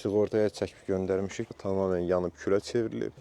Sığortaya çəkib göndərmişik. Tamamen yanıb külə çevrilib.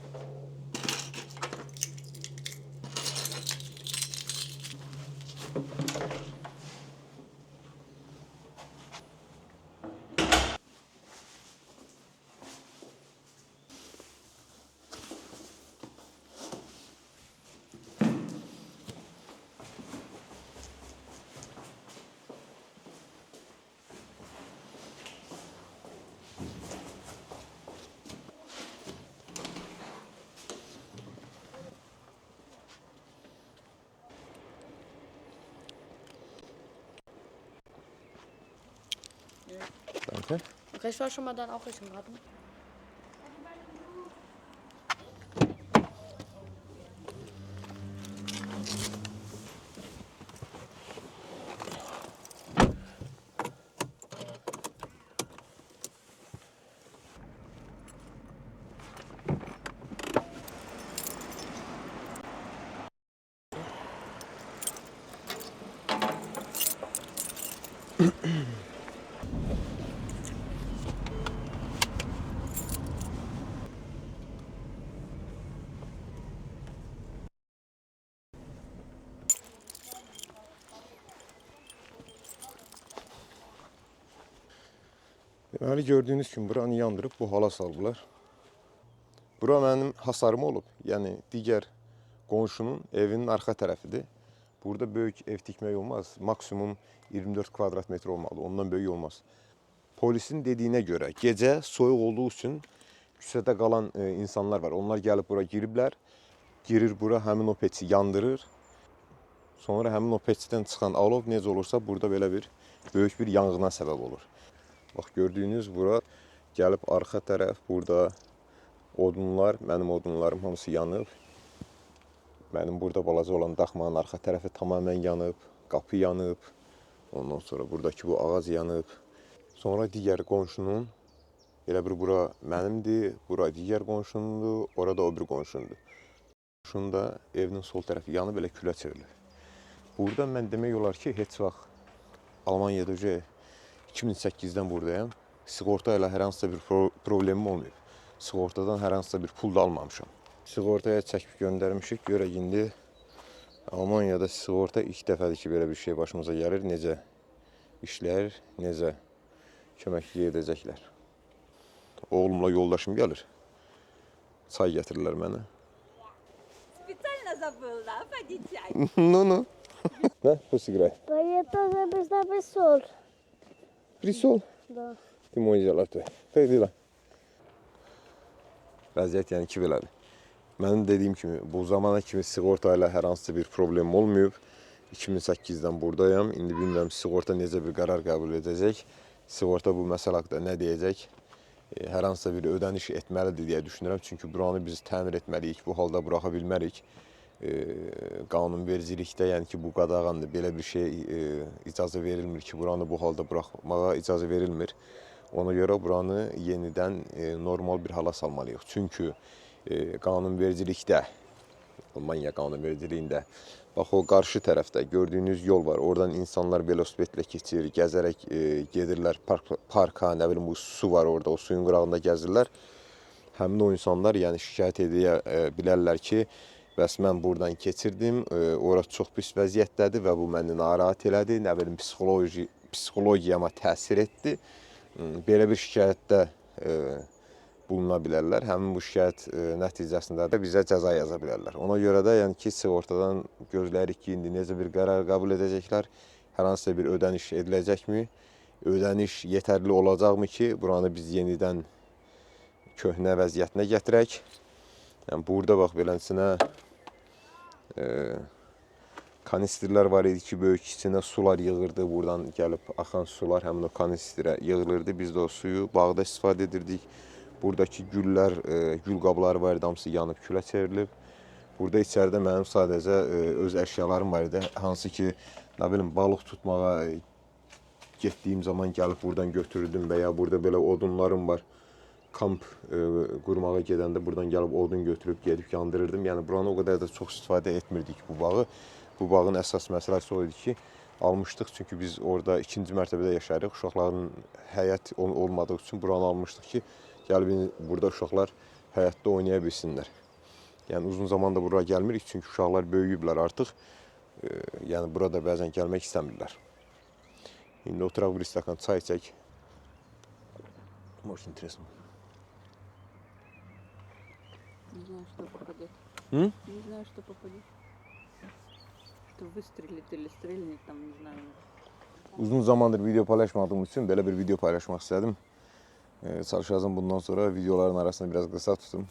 Danke. Okay, ich war schon mal dann auch Richtung Garten. Deməli gördüyünüz kimi buranı yandırıb bu hala saldılar. Bura mənim hasarım olub. Yəni digər qonşunun evinin arxa tərəfidir. Burada böyük ev tikmək olmaz. Maksimum 24 kvadrat metr olmalı. Ondan böyük olmaz. Polisin dediyinə görə gecə soyuq olduğu üçün küçədə qalan insanlar var. Onlar gəlib bura giriblər. Girir bura, həmin o peçi yandırır. Sonra həmin o peçdən çıxan alov necə olursa burada belə bir böyük bir yanğına səbəb olur. Bax gördüyünüz bura gəlib arxa tərəf, burada odunlar, mənim odunlarım hamısı yanıb. Mənim burada balaca olan daxmanın arxa tərəfi tamamilə yanıb, qapı yanıb. Ondan sonra buradakı bu ağac yanıb. Sonra digər qonşunun, elə bir bura mənimdir, bura digər qonşunundur, orada o bir qonşundur. Qonşunun da evinin sol tərəfi yanıb, elə külə çevrilir. Burada mən demək olar ki, heç vaxt Almaniyada 2008-dən buradayım. Sığorta ilə hər hansısa bir problemim olmayıb. Sığortadan hər hansısa bir pul da almamışam. Sığortaya çəkib göndərmişik. Görək indi Almaniyada sığorta ilk dəfədir ki, belə bir şey başımıza gəlir. Necə işləyir, necə köməklik edəcəklər. Oğlumla yoldaşım gəlir. Çay gətirirlər mənə. Специально забыла, пойди чай. Ну. Да, пусть играй. Это за присол. Присол? Да. Ты мой дела, ты. Peydi lan. Vəziyyət yəni ki, belədir. Mənim dediyim kimi, bu zamana kimi sığorta ilə hər hansısa bir problem olmayıb. 2008-dən buradayım. İndi bilmirəm, sığorta necə bir qərar qəbul edəcək. Sığorta bu məsələ haqqında nə deyəcək? Hər hansısa bir ödəniş etməlidir deyə düşünürəm. Çünki buranı biz təmir etməliyik, bu halda buraxa bilmərik. Qanunvericilikdə, yəni ki, bu qadağandır. Belə bir şey icazə verilmir ki, buranı bu halda buraxmağa icazə verilmir. Ona görə buranı yenidən normal bir hala salmalıyıq. Çünki qanunvericilikdə, Almaniya qanunvericiliyində, bax o qarşı tərəfdə gördüyünüz yol var. Oradan insanlar velosipedlə keçir, gəzərək gedirlər parka, nə bilim bu su var orada, o suyun qırağında gəzirlər. Həmin o insanlar yəni şikayət edə bilərlər ki, bəs mən buradan keçirdim, orası çox pis vəziyyətdədir və bu məni narahat elədi, nə bilim psixologiyama təsir etdi. Belə bir şikayətdə buluna bilərlər. Həmin bu şikayət nəticəsində də bizə cəza yaza bilərlər. Ona görə də yəni ki, sığortadan gözləyirik ki, indi necə bir qərar qəbul edəcəklər, hər hansısa bir ödəniş ediləcəkmi, ödəniş yetərli olacaqmı ki, buranı biz yenidən köhnə vəziyyətinə gətirək. Yəni burada bax beləsinə kanistrlər var idi ki, böyük içinə sular yığırdı. Buradan gəlib axan sular həmin o kanistrə yığılırdı. Biz də o suyu bağda istifadə edirdik. Buradakı güllər, gül qabları var idi, hamısı yanıb külə çevrilib. Burada içəridə mənim sadəcə öz əşyalarım var idi. Hansı ki, nə bilim, balıq tutmağa getdiyim zaman gəlib buradan götürürdüm və ya burada belə odunlarım var. Kamp qurmağa gedəndə buradan gəlib odun götürüb gedib yandırırdım. Yəni buranı o qədər də çox istifadə etmirdik bu bağı. Bu bağın əsas məsələsi o idi ki, almışdıq. Çünki biz orada ikinci mərtəbədə yaşayırıq. Uşaqların həyət olmadığı üçün buranı almışdıq ki, gəlib burada uşaqlar həyətdə oynaya bilsinlər. Yəni uzun zamanda bura gəlmirik çünki uşaqlar böyüyüblər artıq. Yəni burada bəzən gəlmək istəmirlər. İndi oturaq bir stəkan çay içək. Может, интересно. Не знаю, что попадет. М? Не знаю, что попадет. Что выстрелит или стрельнет там, не знаю. Uzun zamandır video paylaşmadığım üçün belə bir video paylaşmaq istədim. Çalışacağım bundan sonra videoların arasında biraz qısa tutum.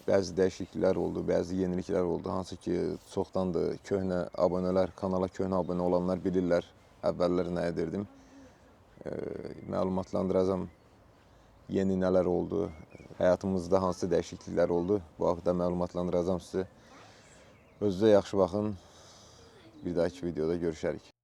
Bəzi dəyişikliklər oldu, bəzi yeniliklər oldu. Hansı ki, çoxdandır köhnə abunələr, kanala köhnə abunə olanlar bilirlər. Əvvəllər nə edirdim. Məlumatlandıracağam yeni nələr oldu. Həyatımızda hansı dəyişikliklər oldu. Bu haqda məlumatlandıracağam sizi. Özünüzə yaxşı baxın. Bir dahaki videoda görüşərik.